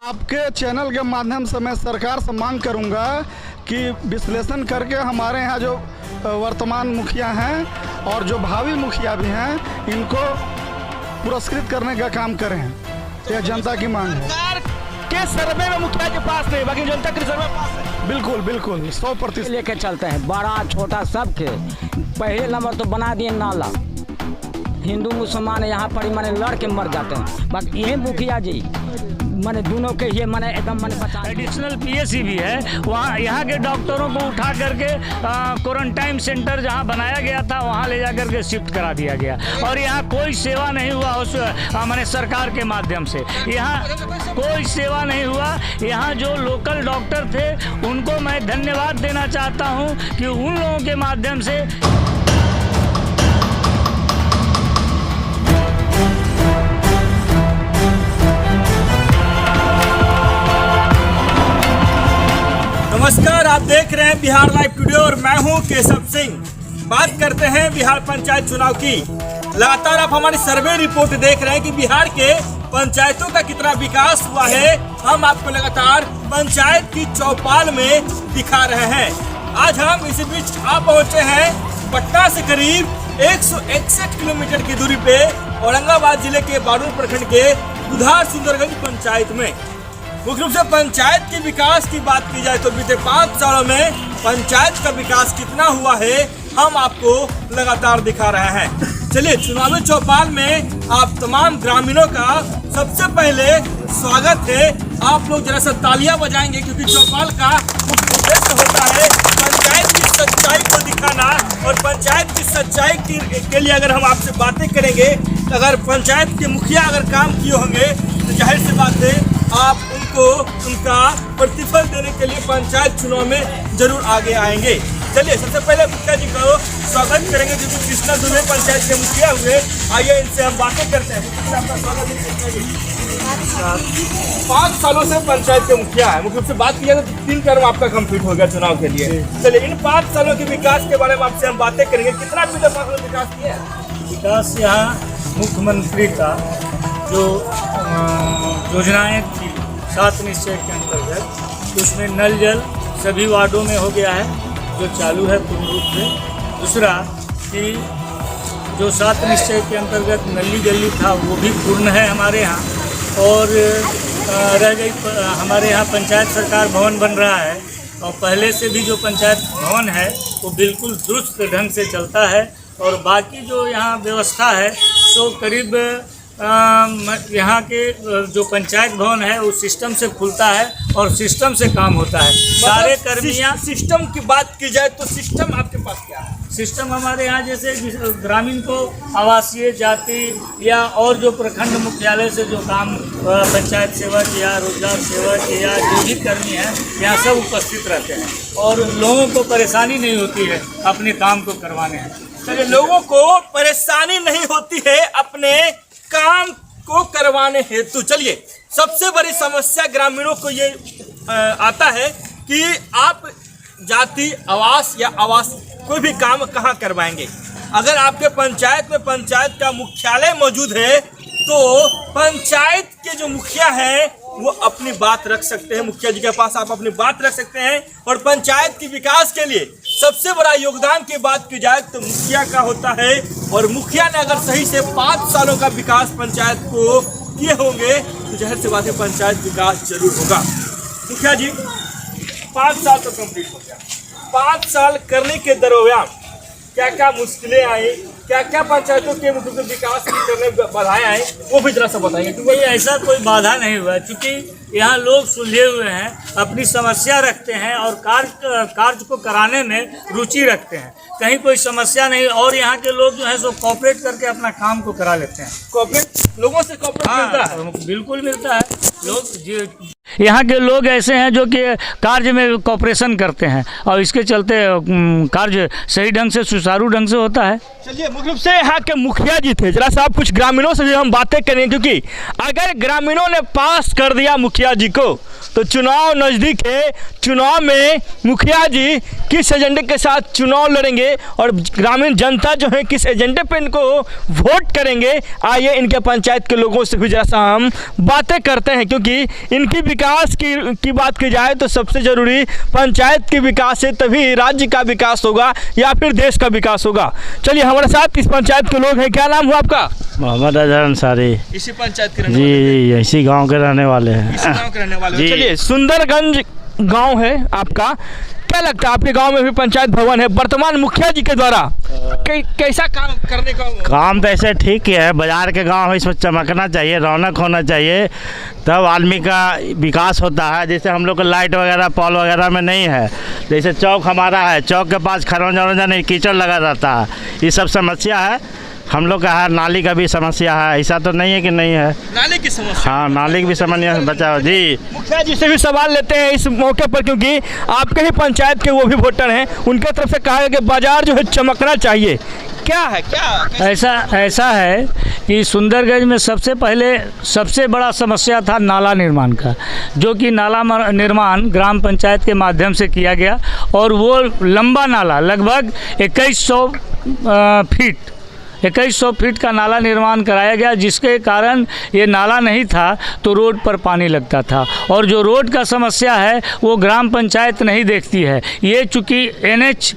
आपके चैनल के माध्यम से मैं सरकार से मांग करूंगा कि विश्लेषण करके हमारे यहाँ जो वर्तमान मुखिया हैं और जो भावी मुखिया भी हैं इनको पुरस्कृत करने का काम करें। यह जनता की मांग है। सरकार के सर्वे में मुखिया के पास नहीं, बाकी जनता के सर्वे में पास है। बिल्कुल बिल्कुल 100% लेके चलते हैं, बड़ा छोटा सबके। पहले नंबर तो बना दिए नाला, हिंदू मुसलमान यहाँ पर माने लड़ के मर जाते हैं। बाकी ये मुखिया जी माने दोनों के ये माने एकदम माने बचा। एडिशनल पीएससी भी है वहाँ, यहाँ के डॉक्टरों को उठा करके क्वारंटाइन सेंटर जहाँ बनाया गया था वहाँ ले जा करके शिफ्ट करा दिया गया और यहाँ कोई सेवा नहीं हुआ उस माने सरकार के माध्यम से। यहाँ कोई सेवा नहीं हुआ। यहाँ जो लोकल डॉक्टर थे उनको मैं धन्यवाद देना चाहता हूँ कि उन लोगों के माध्यम से नमस्कार, आप देख रहे हैं बिहार लाइव टुडे और मैं हूं केशव सिंह। बात करते हैं बिहार पंचायत चुनाव की। लगातार आप हमारी सर्वे रिपोर्ट देख रहे हैं कि बिहार के पंचायतों का कितना विकास हुआ है। हम आपको लगातार पंचायत की चौपाल में दिखा रहे हैं। आज हम इसी बीच आप पहुंचे हैं पटना से करीब 161 किलोमीटर की दूरी पे औरंगाबाद जिले के बारूद प्रखंड के दुधार सुंदरगंज पंचायत में। मुख्य रूप से पंचायत के विकास की बात की जाए तो बीते 5 सालों में पंचायत का विकास कितना हुआ है हम आपको लगातार दिखा रहे हैं। चलिए, चुनावी चौपाल में आप तमाम ग्रामीणों का सबसे पहले स्वागत है। आप लोग जरा सा तालियां बजाएंगे क्योंकि चौपाल का मुख्य उद्देश्य होता है पंचायत की सच्चाई को दिखाना। और पंचायत की सच्चाई के लिए अगर हम आपसे बातें करेंगे तो अगर पंचायत के मुखिया अगर काम किए होंगे तो जाहिर सी बात है आप उनको उनका प्रतिफल देने के लिए पंचायत चुनाव में जरूर आगे आएंगे। चलिए, सबसे पहले मुखिया जी को स्वागत करेंगे क्योंकि कृष्णा दुबे पंचायत के मुखिया हुए। आइए इनसे हम बातें करते हैं। आपका स्वागत है कृष्णा जी। 5 सालों से पंचायत के मुखिया है। मुख्य रूप से बात की जाए तो 3 टर्म आपका कंप्लीट हो गया चुनाव के लिए। चलिए, इन 5 सालों के विकास के बारे में आपसे हम बातें करेंगे। कितना विकास किया है? विकास यहाँ मुख्यमंत्री का जो योजनाएं थी 7 निश्चय के अंतर्गत, उसमें नल जल सभी वार्डों में हो गया है जो चालू है पूर्ण रूप से। दूसरा कि जो 7 निश्चय के अंतर्गत नली गली था वो भी पूर्ण है हमारे यहाँ। और रह गई हमारे यहाँ पंचायत सरकार भवन बन रहा है और पहले से भी जो पंचायत भवन है वो बिल्कुल दुरुस्त ढंग से चलता है। और बाकी जो यहाँ व्यवस्था है तो करीब यहाँ के जो पंचायत भवन है उस सिस्टम से खुलता है और सिस्टम से काम होता है। सारे कर्मियाँ सिस्टम की बात की जाए तो सिस्टम आपके पास क्या है? सिस्टम हमारे यहाँ जैसे ग्रामीण को आवासीय जाति या और जो प्रखंड मुख्यालय से जो काम पंचायत सेवक या रोजगार सेवक या जो भी कर्मी हैं यहाँ सब उपस्थित रहते हैं और लोगों को परेशानी नहीं होती है अपने काम को करवाने में। चलिए, लोगों को परेशानी नहीं होती है अपने काम को करवाने हेतु। चलिए, सबसे बड़ी समस्या ग्रामीणों को ये आता है कि आप जाति आवास या आवास कोई भी काम कहाँ करवाएंगे। अगर आपके पंचायत में पंचायत का मुख्यालय मौजूद है तो पंचायत के जो मुखिया हैं वो अपनी बात रख सकते हैं। मुखिया जी के पास आप अपनी बात रख सकते हैं और पंचायत के विकास के लिए सबसे बड़ा योगदान की बात की जाए तो मुखिया का होता है। और मुखिया ने अगर सही से 5 सालों का विकास पंचायत को किए होंगे तो जाहिर सी बात है पंचायत विकास जरूर होगा। मुखिया जी, 5 साल तो कंप्लीट हो गया। 5 साल करने के दरमियान क्या क्या मुश्किलें आई, क्या क्या पंचायतों के मुख्य विकास करने बाधाएं आई, वो भी जरा सा बताइए। क्योंकि ऐसा कोई बाधा नहीं हुआ क्योंकि यहाँ लोग सुलझे हुए हैं, अपनी समस्या रखते हैं और कार्य को कराने में रुचि रखते हैं। कहीं कोई समस्या नहीं और यहाँ के लोग जो है सो कॉपरेट करके अपना काम को करा लेते हैं। कॉपरेट लोगों से कॉपरेट मिलता है? बिल्कुल मिलता है। लोग यहाँ के लोग ऐसे हैं जो कि कार्य में कॉपरेशन करते हैं और इसके चलते कार्य सही ढंग से सुचारू ढंग से होता है। चलिए, मुख्य रूप से यहाँ के मुखिया जी थे। जरा सा आप कुछ ग्रामीणों से भी हम बातें करें क्योंकि अगर ग्रामीणों ने पास कर दिया मुखिया जी को तो चुनाव नज़दीक है, चुनाव में मुखिया जी किस एजेंडे के साथ चुनाव लड़ेंगे और ग्रामीण जनता जो है किस एजेंडे पे इनको वोट करेंगे, आइए इनके पंचायत के लोगों से भी जरा सा हम बातें करते हैं। क्योंकि इनकी विकास की बात की जाए तो सबसे ज़रूरी पंचायत के विकास है, तभी राज्य का विकास होगा या फिर देश का विकास होगा। चलिए हमारे साथ इस पंचायत के लोग हैं। क्या नाम हुआ आपका? मोहम्मद अजहर अंसारी। इसी पंचायत के रहने जी, इसी गांव के रहने वाले हैं। इसी गांव के रहने वाले जी। चलिए, सुंदरगंज गांव है आपका, क्या लगता है आपके गांव में भी पंचायत भवन है, वर्तमान मुखिया जी के द्वारा कैसा काम करने का? काम तो ऐसे ठीक ही है, बाजार के गांव है, इसमें चमकना चाहिए, रौनक होना चाहिए, तब आदमी का विकास होता है। जैसे हम लोग को लाइट वगैरह पॉल वगैरह में नहीं है, जैसे चौक हमारा है, चौक के पास खरौंजा वरौंजा नहीं, कीचड़ लगा रहता है, ये सब समस्या है। हम लोग का है, नाली का भी समस्या है, ऐसा तो नहीं है कि नहीं है, नाले की समस्या? हाँ, नाली की भी समस्या बचाओ जी। मुखिया जी से भी सवाल लेते हैं इस मौके पर, क्योंकि आपके ही पंचायत के वो भी वोटर हैं, उनके तरफ से कहा है कि बाजार जो है चमकना चाहिए, क्या है क्या? ऐसा है कि सुंदरगंज में सबसे पहले सबसे बड़ा समस्या था नाला निर्माण का, जो कि नाला निर्माण ग्राम पंचायत के माध्यम से किया गया और वो लंबा नाला लगभग 2100 फीट का नाला निर्माण कराया गया, जिसके कारण ये नाला नहीं था तो रोड पर पानी लगता था। और जो रोड का समस्या है वो ग्राम पंचायत नहीं देखती है, ये चूँकि NH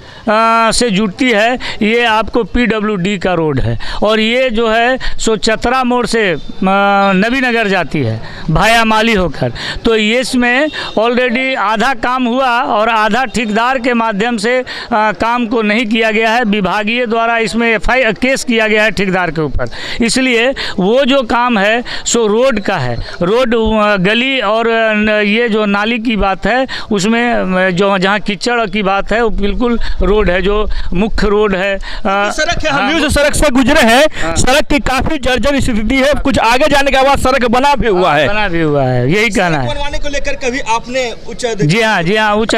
से जुड़ती है, ये आपको PWD का रोड है और ये जो है सो चतरा मोड़ से नबी नगर जाती है भाया माली होकर। तो ये इसमें ऑलरेडी आधा काम हुआ और आधा ठेकेदार के माध्यम से काम को नहीं किया गया है, विभागीय द्वारा इसमें FIR केस किया गया है ठेकेदार के ऊपर। इसलिए वो जो काम है सो रोड का है, रोड गली और ये जो नाली की बात है उसमें जो जहाँ कीचड़ की बात है वो बिल्कुल रोड है, जो मुख्य रोड है। सड़क है, हम भी जो सड़क से गुजरे हैं, सड़क की काफी जर्जर स्थिति है, कुछ आगे जाने के बाद सड़क बना भी हुआ है, यही कहना है। बनवाने को लेकर कभी आपने जी हाँ उच्च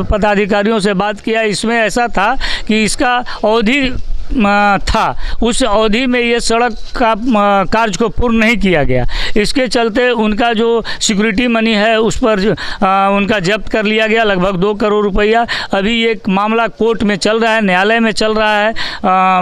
पदाधिकारियों से बात किया। इसमें ऐसा था कि इसका अवधि था, उस अवधि में ये सड़क का कार्य को पूर्ण नहीं किया गया, इसके चलते उनका जो सिक्योरिटी मनी है उस पर उनका जब्त कर लिया गया, लगभग 2 करोड़ रुपया। अभी ये मामला कोर्ट में चल रहा है, न्यायालय में चल रहा है,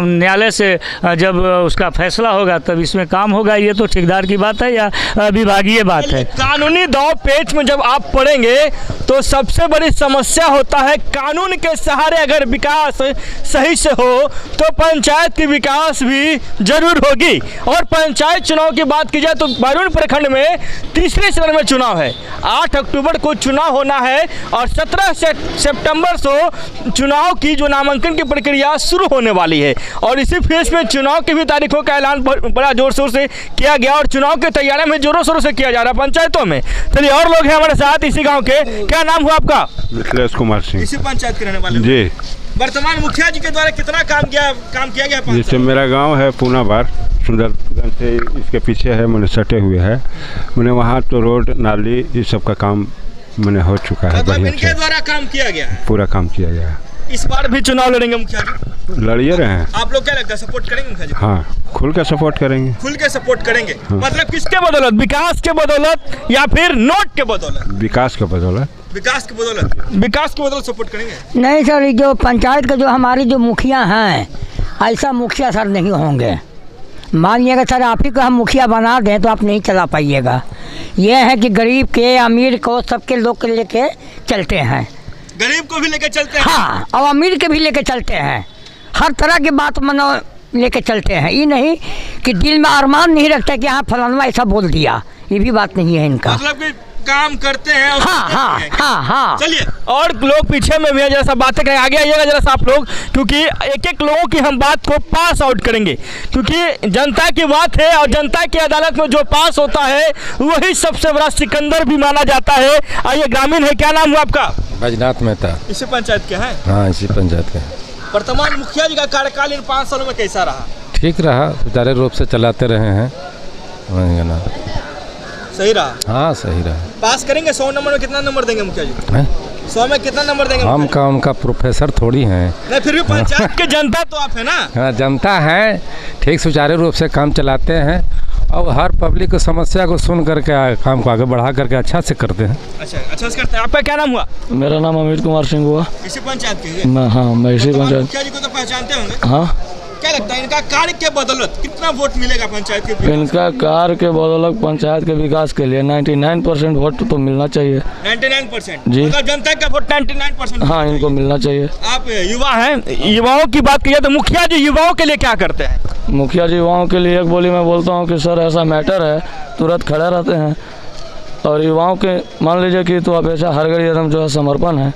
न्यायालय से जब उसका फैसला होगा तब इसमें काम होगा। ये तो ठेकेदार की बात है या विभागीय बात है? कानूनी दांव पेच में जब आप पड़ेंगे तो सबसे बड़ी समस्या होता है कानून के सहारे अगर विकास सही से हो तो पंचायत की विकास भी जरूर होगी। और पंचायत चुनाव की बात की जाए तो बैरून प्रखंड में तीसरे चरण में चुनाव है, 8 अक्टूबर को चुनाव होना है और 17 सितंबर से चुनाव की जो नामांकन की प्रक्रिया शुरू होने वाली है। और इसी फेज में चुनाव की भी तारीखों का ऐलान बड़ा जोर शोर से किया गया और चुनाव की तैयारियां में जोरों शोरों से किया जा रहा है पंचायतों में। चलिए और लोग हैं हमारे साथ इसी गाँव के, क्या नाम हुआ आपका? मिथिलेश कुमार सिंह। इसी पंचायत के रहने वाले जी। वर्तमान मुखिया जी के द्वारा कितना काम किया गया? जैसे मेरा गांव है पूनाबार, सुंदरगंज से इसके पीछे है, मैंने सटे हुए है, मैंने वहाँ तो रोड नाली ये सब का काम मैंने हो चुका है, मतलब इनके द्वारा काम किया गया है, पूरा काम किया गया है। इस बार भी चुनाव लड़ेंगे मुखिया जी? लड़िए रहे हैं। आप लोग क्या लगता है सपोर्ट करेंगे मुखिया जी? हाँ, खुल के सपोर्ट करेंगे। खुल के सपोर्ट करेंगे? हाँ। मतलब किसके बदौलत? विकास के बदौलत या फिर नोट के बदौलत? विकास के बदौलत। विकास की बदौलत सपोर्ट करेंगे? नहीं सर, जो पंचायत के जो हमारी जो मुखिया हैं, ऐसा मुखिया सर नहीं होंगे। मानिएगा सर आप ही को हम मुखिया बना दें तो आप नहीं चला पाइएगा। ये है कि गरीब के अमीर को सबके लोग के लेके चलते हैं, गरीब को भी लेके चलते हैं, हाँ, और अमीर के भी लेके चलते हैं, हर तरह की बात मनो लेके चलते हैं। ये नहीं कि दिल में अरमान नहीं रखते कि हाँ फलाना ऐसा बोल दिया, ये भी बात नहीं है इनका। मतलब कि काम करते हैं। हाँ। चलिए और लोग पीछे में भी है, जरा सा बातें करें, आगे आइएगा जरा सा आप लोग, क्योंकि एक एक लोगों की हम बात को पास आउट करेंगे, क्योंकि जनता की बात है और जनता की अदालत में जो पास होता है वही सबसे बड़ा सिकंदर भी माना जाता है। आइए ग्रामीण है, क्या नाम हुआ आपका? बैजनाथ मेहता। इसी पंचायत के हैं? हाँ, इसी पंचायत के। वर्तमान मुखिया जी का कार्यकाल इन 5 सालों में कैसा रहा? ठीक रहा, सुचारू रूप से चलाते रहे हैं। सही रहा? हाँ सही रहा। पास करेंगे? 100 नंबर में कितना नंबर देंगे मुखिया जी? 100 में कितना नंबर देंगे? हम का उनका प्रोफेसर थोड़ी हैं। नहीं, फिर भी पंचायत के जनता तो आप है ना? हाँ, जनता है, ठीक सुचारू रूप से काम चलाते हैं और हर पब्लिक की समस्या को सुन करके काम को आगे बढ़ा करके अच्छा से करते हैं। अच्छा से करते हैं। आपका क्या नाम हुआ? मेरा नाम अमित कुमार सिंह हुआ। इसी पंचायत के? मैं इसी पंचायत। मुखिया जी को तो पहचानते होंगे? हाँ। क्या लगता है इनका कार्य के बदौलत कितना वोट मिलेगा पंचायत के? इनका कार्य के बदौलत पंचायत के विकास के लिए 99% वोट तो मिलना चाहिए। 99% जी। मतलब जनता का वोट 99%? हाँ, इनको मिलना चाहिए। आप युवा हैं, युवाओं की बात करिए तो मुखिया जी युवाओं के लिए क्या करते हैं? मुखिया जी युवाओं के लिए एक बोली मैं बोलता हूँ कि सर ऐसा मैटर है, तुरंत खड़े रहते हैं। और युवाओं के मान लीजिए कि तो अब ऐसा हर घड़ी एकदम जो है समर्पण है,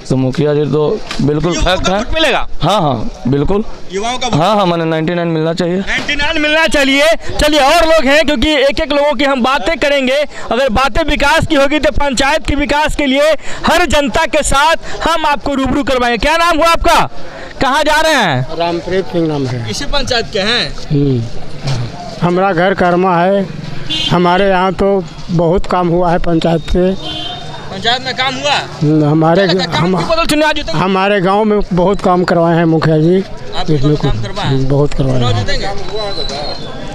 तो मुखिया जी तो बिल्कुल फैक्ट है। मिलेगा? हाँ बिल्कुल युवाओं का। हाँ मैंने 99 मिलना चाहिए। 99 मिलना चाहिए। चलिए और लोग हैं, क्योंकि एक एक लोगों की हम बातें करेंगे। अगर बातें विकास की होगी तो पंचायत के विकास के लिए हर जनता के साथ हम आपको रूबरू करवाएंगे। क्या नाम हुआ आपका? कहाँ जा रहे हैं? रामप्रीत सिंह नाम है। इसी पंचायत के हैं? हमारा घर कर्मा है। हमारे यहाँ तो बहुत काम हुआ है पंचायत से। पंचायत में काम हुआ? हमारे गांव में बहुत काम करवाए हैं मुखिया जी। इसमें बहुत करवाए हैं।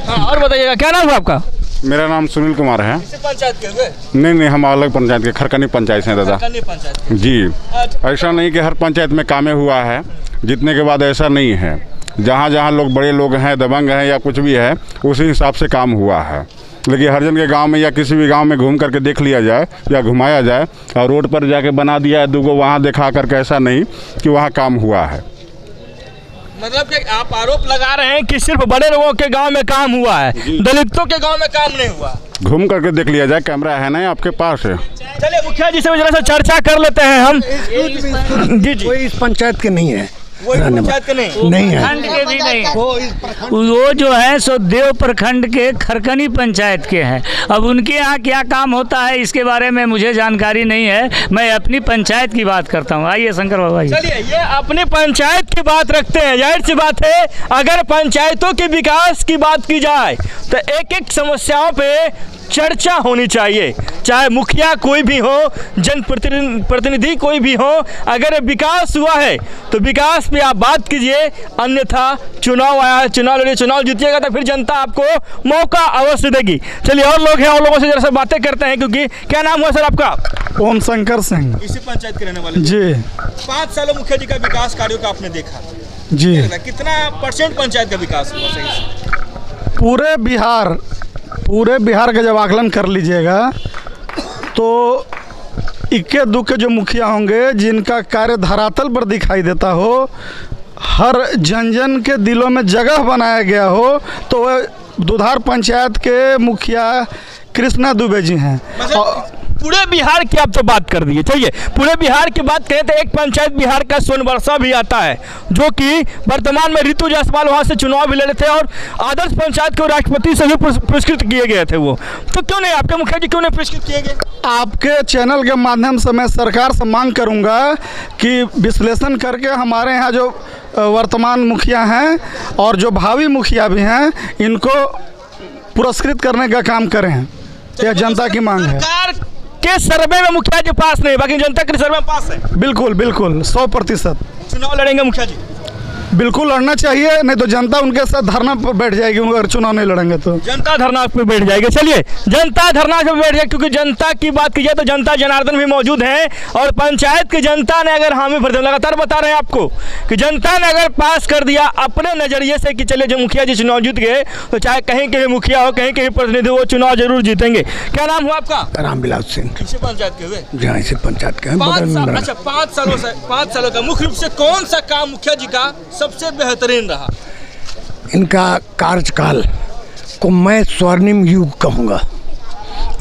हाँ, और बताइएगा क्या नाम है आपका? मेरा नाम सुनील कुमार है। पंचायत के हुए? नहीं, हम अलग पंचायत के, खरकनी पंचायत हैं दादा जी। ऐसा नहीं कि हर पंचायत में कामें हुआ है, जीतने के बाद ऐसा नहीं है। जहाँ जहाँ लोग बड़े लोग हैं, दबंग हैं या कुछ भी है, उसी हिसाब से काम हुआ है। लेकिन हर जन के गांव में या किसी भी गांव में घूम करके देख लिया जाए या घुमाया जाए और रोड पर जाके बना दिया है दूगो वहाँ दिखा करके, ऐसा नहीं कि वहाँ काम हुआ है। मतलब कि आप आरोप लगा रहे हैं कि सिर्फ बड़े लोगों के गांव में काम हुआ है, दलितों के गांव में काम नहीं हुआ? घूम करके देख लिया जाए, कैमरा है ना आपके पास है। चलिए मुखिया जी से जरा सा चर्चा कर लेते हैं हम। जी जी। कोई इस पंचायत के नहीं है। पंचायत के नहीं है। वो जो है सो देव प्रखंड के खरकनी पंचायत के हैं। अब उनके यहाँ क्या काम होता है इसके बारे में मुझे जानकारी नहीं है। मैं अपनी पंचायत की बात करता हूँ। आइए शंकर बाबा। चलिए ये अपनी पंचायत की बात रखते हैं। जाहिर सी बात है, अगर पंचायतों के विकास की बात की जाए तो एक एक समस्याओं पे चर्चा होनी चाहिए। चाहे मुखिया कोई भी हो, जनप्रतिनिधि कोई भी हो, अगर विकास हुआ है तो विकास पे आप बात कीजिए। अन्यथा चुनाव आया, चुनाव लड़िए, चुनाव जीतिएगा तो फिर जनता आपको मौका अवश्य देगी। चलिए और लोग हैं, और लोगों से जरा सा बातें करते हैं। क्योंकि क्या नाम हुआ सर आपका? ओम शंकर सिंह। इसी पंचायत के रहने वाले जी। 5 सालों मुखिया जी का विकास कार्यों का आपने देखा जी। कितना % पंचायत का विकास हुआ सही से? पूरे बिहार का जब आकलन कर लीजिएगा तो इक्के दुक्के जो मुखिया होंगे जिनका कार्य धरातल पर दिखाई देता हो, हर जन जन के दिलों में जगह बनाया गया हो, तो वह दुधार पंचायत के मुखिया कृष्णा दुबे जी हैं। पूरे बिहार की आप तो बात कर दिए। चलिए पूरे बिहार की बात करें तो एक पंचायत बिहार का सोनबरसा भी आता है, जो कि वर्तमान में ऋतु जायसवाल वहाँ से चुनाव भी लड़े थे और आदर्श पंचायत को राष्ट्रपति से भी पुरस्कृत किए गए थे। वो तो क्यों नहीं, आपके मुखिया जी क्यों नहीं पुरस्कृत किए गए? आपके चैनल के माध्यम से मैं सरकार से मांग करूंगा कि विश्लेषण करके हमारे यहाँ जो वर्तमान मुखिया हैं और जो भावी मुखिया भी हैं, इनको पुरस्कृत करने का काम करें। यह जनता की मांग है। के सर्वे में मुखिया जी पास नहीं, बाकी जनता के सर्वे में पास है। बिल्कुल 100%। चुनाव लड़ेंगे मुखिया जी? बिल्कुल लड़ना चाहिए, नहीं तो जनता उनके साथ धरना पर बैठ जाएगी। अगर चुनाव नहीं लड़ेंगे तो जनता धरना पे बैठ जाएगी। चलिए जनता धरना पे बैठ जाए, क्योंकि जनता की बात की जाए तो जनता जनार्दन भी मौजूद है और पंचायत की जनता ने अगर हामी भर दिया, लगातार बता रहे हैं आपको कि जनता ने अगर पास कर दिया अपने नजरिए से कि चलिए जो मुखिया जी चुनाव जीत गए, तो चाहे कहीं कहीं मुखिया हो, कहीं कहीं प्रतिनिधि हो, चुनाव जरूर जीतेंगे। क्या नाम हुआ आपका? रामविलास सिंह। किसी पंचायत के हुए? जहाँ से पंचायत के हैं। 5 सालों का मुख्य रूप से कौन सा काम मुखिया जी का सबसे बेहतरीन रहा? इनका कार्यकाल को मैं स्वर्णिम युग कहूँगा,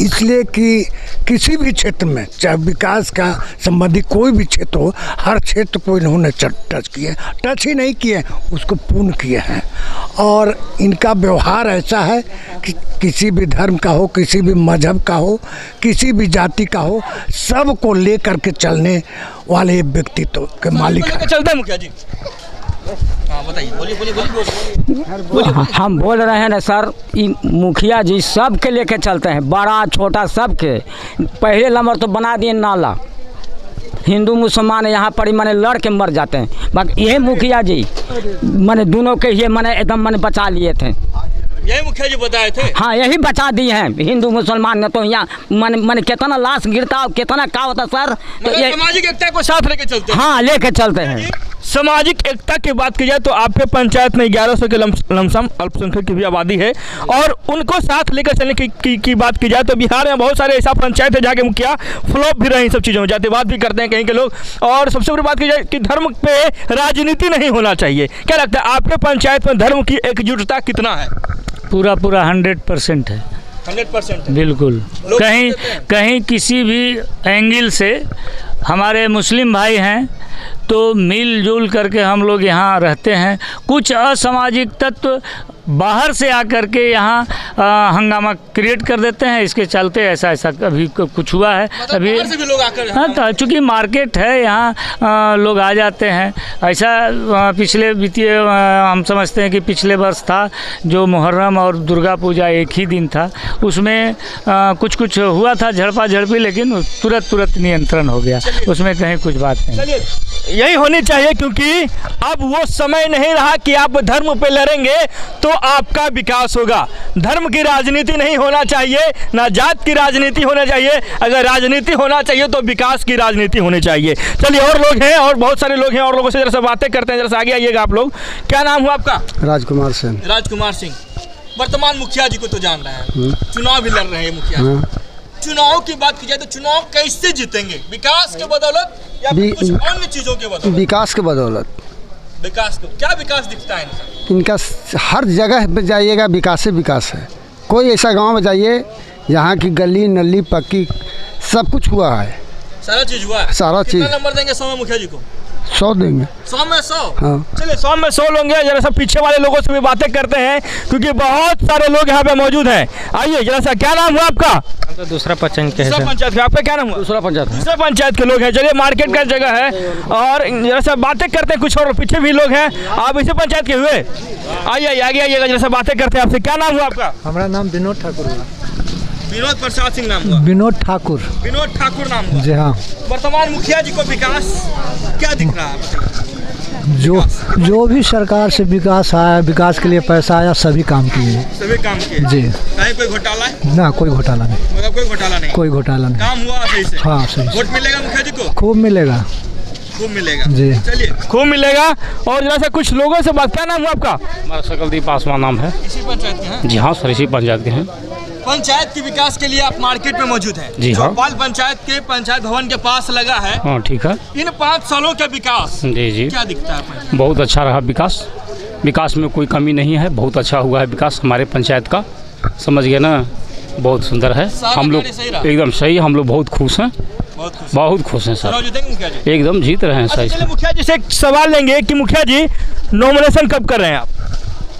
इसलिए कि किसी भी क्षेत्र में, चाहे विकास का संबंधी कोई भी क्षेत्र हो, हर क्षेत्र को इन्होंने टच किए, टच ही नहीं किए, उसको पूर्ण किए हैं। और इनका व्यवहार ऐसा है कि किसी भी धर्म का हो, किसी भी मजहब का हो, किसी भी जाति का हो, सबको ले करके चलने वाले व्यक्तित्व के मालिक हैं। चलते हैं मुखिया जी? हाँ बताइए, बोलिए। हम बोल रहे हैं ना सर, मुखिया जी सब के लेके चलते हैं, बड़ा छोटा सब के। पहले नंबर तो बना दिए नाला, हिंदू मुसलमान यहाँ पर माने लड़ के मर जाते हैं। बाकी ये मुखिया जी माने दोनों के ही माने एकदम माने बचा लिए थे। यही मुखिया जी बताए थे। हाँ, यही बचा दिए हैं। हिंदू मुसलमान ने तो यहाँ मन कितना लाश गिरता, कितना क्या होता सर। तो ये सामाजिक एकता को साथ लेके चलते हैं। हाँ, लेके चलते हैं। सामाजिक एकता की बात की जाए तो आपके पंचायत में 1100 के लमसम अल्पसंख्यक की भी आबादी है, और उनको साथ लेकर चलने की बात की जाए तो बिहार में बहुत सारे ऐसा पंचायत है जहाँ के मुखिया फ्लॉप भी रहे इन सब चीज़ों में, जातिवाद भी करते हैं कहीं के लोग। और सबसे बड़ी बात की जाए कि धर्म पे राजनीति नहीं होना चाहिए। क्या लगता है आपके पंचायत में धर्म की एकजुटता कितना है? पूरा 100% है। 100% बिल्कुल। कहीं किसी भी एंगल से हमारे मुस्लिम भाई हैं तो मिलजुल करके हम लोग यहाँ रहते हैं। कुछ असामाजिक तत्व बाहर से आकर के यहाँ हंगामा क्रिएट कर देते हैं, इसके चलते ऐसा अभी कुछ हुआ है। अभी बाहर से भी लोग आकर, हाँ, चूँकि मार्केट है यहाँ लोग आ जाते हैं। ऐसा पिछले वित्तीय हम समझते हैं कि पिछले वर्ष था जो मुहर्रम और दुर्गा पूजा एक ही दिन था, उसमें कुछ हुआ था झड़पा झड़पी, लेकिन तुरंत नियंत्रण हो गया, उसमें कहीं कुछ बात नहीं। चलिए, यही होनी चाहिए, क्योंकि अब वो समय नहीं रहा कि आप धर्म पे लड़ेंगे तो आपका विकास होगा। धर्म की राजनीति नहीं होना चाहिए, ना जात की राजनीति होना चाहिए। अगर राजनीति होना चाहिए तो विकास की राजनीति होनी चाहिए। चलिए, और लोग हैं, और बहुत सारे लोग हैं, और लोगों से जरा सा बातें करते हैं। जरा सा आगे आइएगा आप लोग। क्या नाम हुआ आपका? राजकुमार सिंह। राजकुमार सिंह, वर्तमान मुखिया जी को तो जान रहे हैं, चुनाव भी लड़ रहे हैं मुखिया जी। चुनाव की बात की जाए तो चुनाव कैसे जीतेंगे? विकास के बदौलत या कुछ अन्य चीजों के बदौलत? विकास के बदौलत। विकास को क्या विकास दिखता है इनका? हर जगह पे जाइएगा विकास है। कोई ऐसा गांव में जाइए जहाँ की गली नली पक्की सब कुछ हुआ है, सारा चीज हुआ है। सारा चीज। कितना नंबर देंगे 100 में मुखिया जी को? 100 देंगे। 100 में 100? हाँ। चलिए, 100 में 100 लोग हैं। जरा सा पीछे वाले लोगों से भी बातें करते हैं, क्योंकि बहुत सारे लोग यहाँ पे मौजूद हैं। आइए जरा सा, क्या नाम हुआ आपका? तो दूसरा पंचायत के पंचायत का। आपका क्या नाम हुआ? दूसरा पंचायत के लोग हैं। चलिए, मार्केट का जगह है, और जरा सा बातें करते हैं। कुछ और पीछे भी लोग हैं। आप इसी पंचायत के हुए? आइए आगे आइएगा, जरा सा बातें करते हैं आपसे। क्या नाम हुआ आपका? हमारा नाम विनोद ठाकुर हुआ। विनोद प्रसाद सिंह नाम हुआ? विनोद ठाकुर नाम हुआ। जी हाँ। वर्तमान मुखिया जी को विकास क्या दिख रहा है? जो भी सरकार से विकास आया, विकास के लिए पैसा आया, सभी काम किए जी। कहीं कोई घोटाला है? ना, कोई घोटाला नहीं। मतलब कोई घोटाला नहीं। काम हुआ सही से? हाँ, सही। वोट मिलेगा मुखिया जी को? खूब मिलेगा जी। चलिए, खूब मिलेगा। और जरा सा कुछ लोगों से बात। क्या नाम हुआ आपका? हमारा सकलदीप पासवान नाम है। इसी पंचायत के हैं? जी हाँ सर, इसी पंचायत के हैं। पंचायत के विकास के लिए आप मार्केट में मौजूद हैं। जी हाँ। चौपाल पंचायत के पंचायत भवन के पास लगा है। हाँ, ठीक है। इन 5 सालों का विकास जी क्या दिखता है? बहुत अच्छा रहा विकास में कोई कमी नहीं है। बहुत अच्छा हुआ है विकास हमारे पंचायत का, समझ गए ना। बहुत सुंदर है। हम लोग एकदम सही, हम लोग बहुत खुश हैं। बहुत खुश हैं सर, एकदम जीत रहे हैं सर। चलिए, मुखिया जी से एक सवाल लेंगे कि मुखिया जी नॉमिनेशन कब कर रहे हैं आप?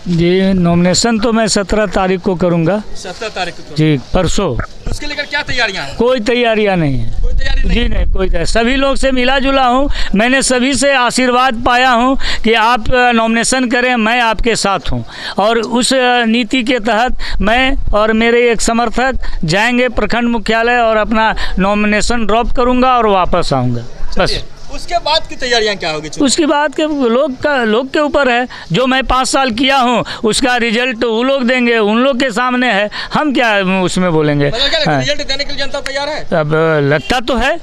जी, नॉमिनेशन तो मैं 17 तारीख को करूँगा। 17 तारीख को? जी, परसों। उसके लेकर क्या तैयारियां हैं? कोई तैयारियां नहीं है। कोई तैयारी नहीं? जी नहीं, कोई तैयारी। सभी लोग से मिला जुला हूँ, मैंने सभी से आशीर्वाद पाया हूँ कि आप नॉमिनेशन करें, मैं आपके साथ हूँ। और उस नीति के तहत मैं और मेरे एक समर्थक जाएंगे प्रखंड मुख्यालय और अपना नॉमिनेशन ड्रॉप करूँगा और वापस आऊँगा, बस। उसके बाद की तैयारियां क्या होगी? उसके बाद के लोग के ऊपर है। जो मैं 5 साल किया हूँ उसका रिजल्ट वो लोग देंगे, उन लोग के सामने है, हम क्या उसमें बोलेंगे। रिजल्ट देने के लिए जनता तैयार है? अब लगता तो है।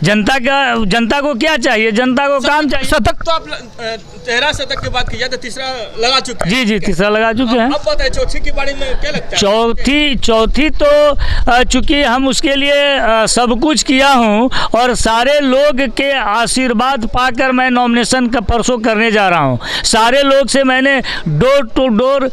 जनता को क्या चाहिए? जनता को काम चाहिए। शतक तो आप 13 शतक की बात की जाए तो तीसरा लगा चुके हैं। जी, तीसरा लगा चुके हैं। अब बताइए, चौथी के बारे में क्या लगता है? चौथी तो चूँकि हम उसके लिए सब कुछ किया हूँ, और सारे लोग के आशीर्वाद पाकर मैं नॉमिनेशन का परसों करने जा रहा हूँ। सारे लोग से मैंने डोर टू डोर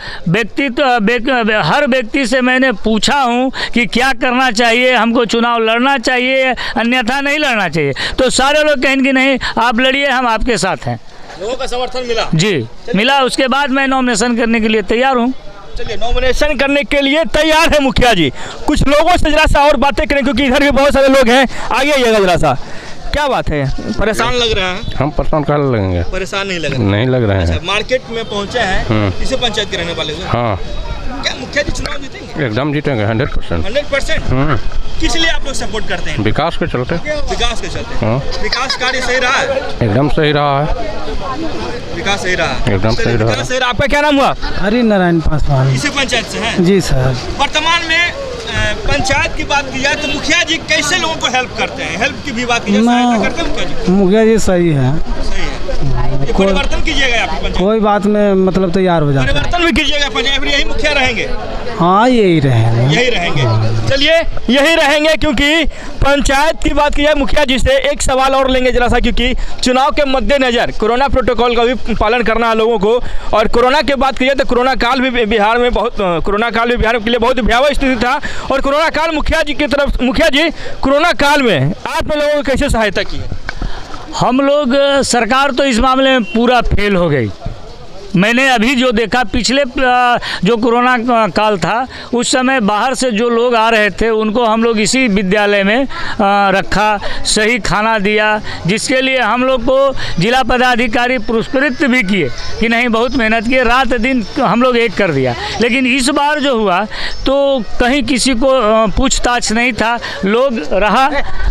हर व्यक्ति से मैंने पूछा हूँ कि क्या करना चाहिए, हमको चुनाव लड़ना चाहिए अन्यथा नहीं लड़ना चाहिए। तो सारे लोग कहेंगे कि नहीं, आप लड़िए, हम आपके साथ हैं। लोगों का समर्थन मिला? जी मिला। उसके बाद मैं नॉमिनेशन करने के लिए तैयार हूँ। चलिए, नॉमिनेशन करने के लिए तैयार है मुखिया जी। कुछ लोगों से जरा सा और बातें करें, क्योंकि इधर भी बहुत सारे लोग हैं। आगे आइएगा जरा सा। क्या बात है, परेशान लग रहा है? हम परेशान कहाँ लगेंगे? परेशान नहीं लग रहे? नहीं लग रहे हैं। मार्केट में पहुंचे हैं, इसी पंचायत के रहने वाले? हाँ। क्या मुखिया जी चुनाव जीतेंगे? एकदम जीतेंगे 100%। 100%? किस लिए आप लोग सपोर्ट करते हैं? विकास के चलते। विकास के चलते। विकास कार्य सही रहा है? एकदम सही रहा है। विकास सही रहा है, एकदम सही रहा विकास सही रहा। आपका क्या नाम हुआ? हरि नारायण पासवान। इसी पंचायत से हैं? जी सर। वर्तमान में पंचायत की बात की जाए तो मुखिया जी कैसे लोगों को हेल्प करते हैं? हेल्प की भी बात की जाए, सहायता करते हैं मुखिया जी? मुखिया जी सही है। सही है। ये परिवर्तन कीजिएगा आपकी पंचायत? कोई बात में मतलब तैयार हो जाता है। परिवर्तन भी कीजिएगा पंचायत, यही मुखिया रहेंगे? हाँ यही रहेंगे। यही रहेंगे। चलिए यही रहेंगे, क्योंकि पंचायत की बात की जाए मुखिया जी से एक सवाल और लेंगे जरा सा, क्योंकि चुनाव के मद्देनजर कोरोना प्रोटोकॉल का भी पालन करना है लोगों को। और कोरोना की बात की जाए तो कोरोना काल भी बिहार में के लिए बहुत भयावह स्थिति था। और कोरोना काल मुखिया जी की तरफ, मुखिया जी कोरोना काल में आपने लोगों को कैसे सहायता की है? हम लोग, सरकार तो इस मामले में पूरा फेल हो गई। मैंने अभी जो देखा, पिछले जो कोरोना काल था उस समय बाहर से जो लोग आ रहे थे उनको हम लोग इसी विद्यालय में रखा, सही खाना दिया, जिसके लिए हम लोग को जिला पदाधिकारी पुरस्कृत भी किए कि नहीं बहुत मेहनत किए, रात दिन हम लोग एक कर दिया। लेकिन इस बार जो हुआ तो कहीं किसी को पूछताछ नहीं था, लोग रहा,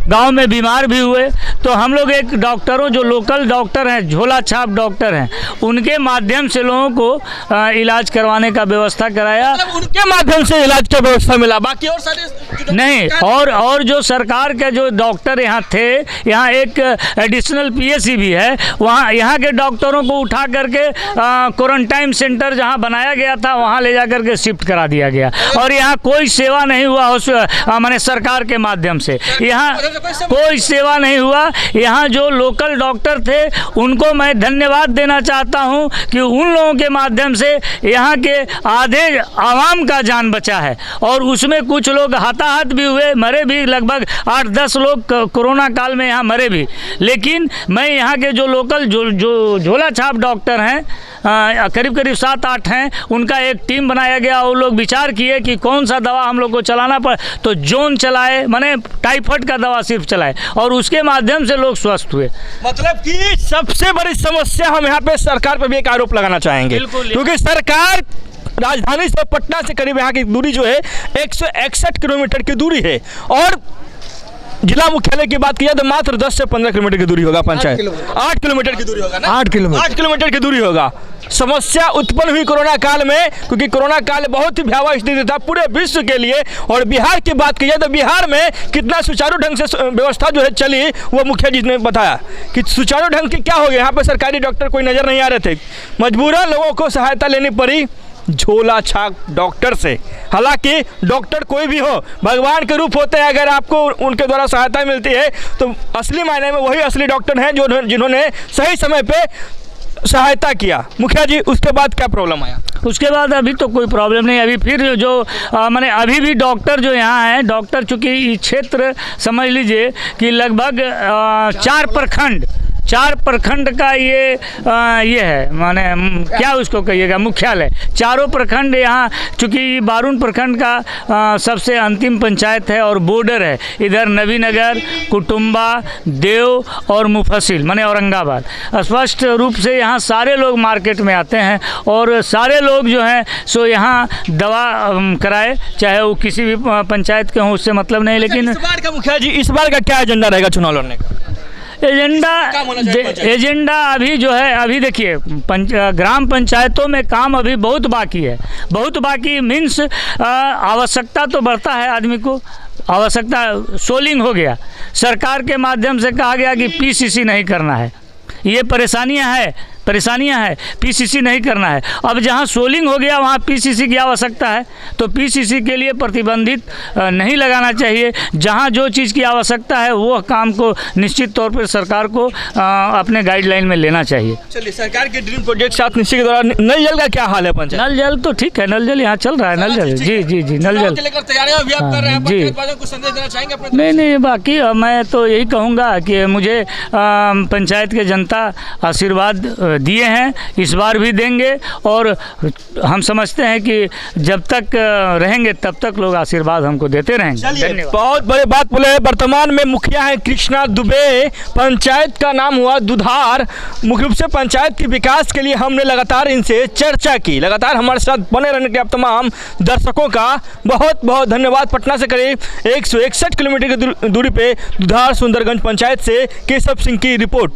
गांव में बीमार भी हुए तो हम लोग एक डॉक्टरों जो लोकल डॉक्टर हैं, झोला छाप डॉक्टर हैं, उनके माध्यम से लोगों को इलाज करवाने का व्यवस्था कराया। मतलब उनके माध्यम से इलाज का व्यवस्था मिला, बाकी और सारे नहीं। और जो सरकार के जो डॉक्टर यहाँ थे, यहाँ एक एडिशनल पीएससी भी है, वहाँ यहाँ के डॉक्टरों को उठा करके क्वारंटाइन सेंटर जहाँ बनाया गया था वहाँ ले जा करके शिफ्ट करा दिया गया। और यहाँ कोई सेवा नहीं हुआ माने सरकार के माध्यम से, यहाँ कोई सेवा नहीं हुआ। यहाँ जो लोकल डॉक्टर थे उनको मैं धन्यवाद देना चाहता हूँ कि उन लोगों के माध्यम से यहाँ के आधे आवाम का जान बचा है। और उसमें कुछ लोग हताहत भी हुए, मरे भी, लगभग 8-10 लोग कोरोना काल में यहाँ मरे भी। लेकिन मैं यहाँ के जो लोकल जो झोला छाप डॉक्टर हैं, करीब 7-8 हैं, उनका एक टीम बनाया गया। वो लोग विचार किए कि कौन सा दवा हम लोग को चलाना पड़े, तो जोन चलाए, माने टाइफाइड का दवा सिर्फ चलाए, और उसके माध्यम से लोग स्वस्थ हुए। मतलब कि सबसे बड़ी समस्या हम यहाँ पे सरकार पर भी एक आरोप लगाना चाहेंगे, क्योंकि सरकार राजधानी से पटना से करीब यहाँ की दूरी जो है 161 किलोमीटर की दूरी है, और जिला मुख्यालय की बात की जाए तो मात्र 10 से 15 किलोमीटर की दूरी होगा। पंचायत 8 किलोमीटर की दूरी होगा ना? 8 किलोमीटर की दूरी होगा। समस्या उत्पन्न हुई कोरोना काल में, क्योंकि कोरोना काल बहुत ही भयावह स्थिति था पूरे विश्व के लिए। और बिहार की बात की जाए तो बिहार में कितना सुचारू ढंग से व्यवस्था जो है चली, वो मुखिया जी ने बताया कि सुचारू ढंग की क्या हो गया। यहाँ पर सरकारी डॉक्टर कोई नज़र नहीं आ रहे थे, मजबूरन लोगों को सहायता लेनी पड़ी झोला छाप डॉक्टर से। हालांकि डॉक्टर कोई भी हो, भगवान के रूप होते हैं, अगर आपको उनके द्वारा सहायता मिलती है तो असली मायने में वही असली डॉक्टर हैं जिन्होंने सही समय पे सहायता किया। मुखिया जी उसके बाद क्या प्रॉब्लम आया? उसके बाद अभी तो कोई प्रॉब्लम नहीं। अभी फिर जो माने अभी भी डॉक्टर जो यहाँ हैं, डॉक्टर चूँकि ये क्षेत्र समझ लीजिए कि लगभग 4 प्रखंड का ये है, माने क्या उसको कहिएगा, मुख्यालय। चारों प्रखंड यहाँ, चूँकि बारून प्रखंड का सबसे अंतिम पंचायत है और बॉर्डर है, इधर नवीनगर, कुटुम्बा, देव और मुफस्सिल माने औरंगाबाद। स्पष्ट रूप से यहाँ सारे लोग मार्केट में आते हैं और सारे लोग जो हैं सो यहाँ दवा कराए, चाहे वो किसी भी पंचायत के हों, उससे मतलब नहीं। लेकिन इस बार का मुखिया जी, इस बार का क्या एजेंडा रहेगा चुनाव लड़ने का? एजेंडा अभी जो है, अभी देखिए ग्राम पंचायतों में काम अभी बहुत बाकी है। बहुत बाकी मीन्स आवश्यकता तो बढ़ता है, आदमी को आवश्यकता सोलिंग हो गया। सरकार के माध्यम से कहा गया कि पीसीसी नहीं करना है, ये परेशानियां हैं, पीसीसी नहीं करना है। अब जहां सोलिंग हो गया वहां पीसीसी की आवश्यकता है, तो पीसीसी के लिए प्रतिबंधित नहीं लगाना चाहिए। जहां जो चीज़ की आवश्यकता है वो काम को निश्चित तौर पर सरकार को अपने गाइडलाइन में लेना चाहिए। चलिए, सरकार के ड्रीम प्रोजेक्ट 7 निश्चय के दौरान नल जल का क्या हाल है पंचायत? नल जल तो ठीक है, नल जल यहाँ चल रहा है। नल जल जी नल जल लेकर तैयारियां अभी आप कर रहे हैं, कुछ संदेश देना चाहेंगे अपने? नहीं, बाकी मैं तो यही कहूँगा कि मुझे पंचायत के जनता आशीर्वाद दिए हैं, इस बार भी देंगे और हम समझते हैं कि जब तक रहेंगे तब तक लोग आशीर्वाद हमको देते रहेंगे। चलिए, बहुत बड़े बात बोले हैं। वर्तमान में मुखिया हैं कृष्णा दुबे। पंचायत का नाम हुआ दुधार। मुख्य रूप से पंचायत के विकास के लिए हमने लगातार इनसे चर्चा की। लगातार हमारे साथ बने रहने के लिए आप तमाम दर्शकों का बहुत बहुत धन्यवाद। पटना से करीब 161 किलोमीटर की दूरी पे दुधार सुंदरगंज पंचायत से केशव सिंह की रिपोर्ट।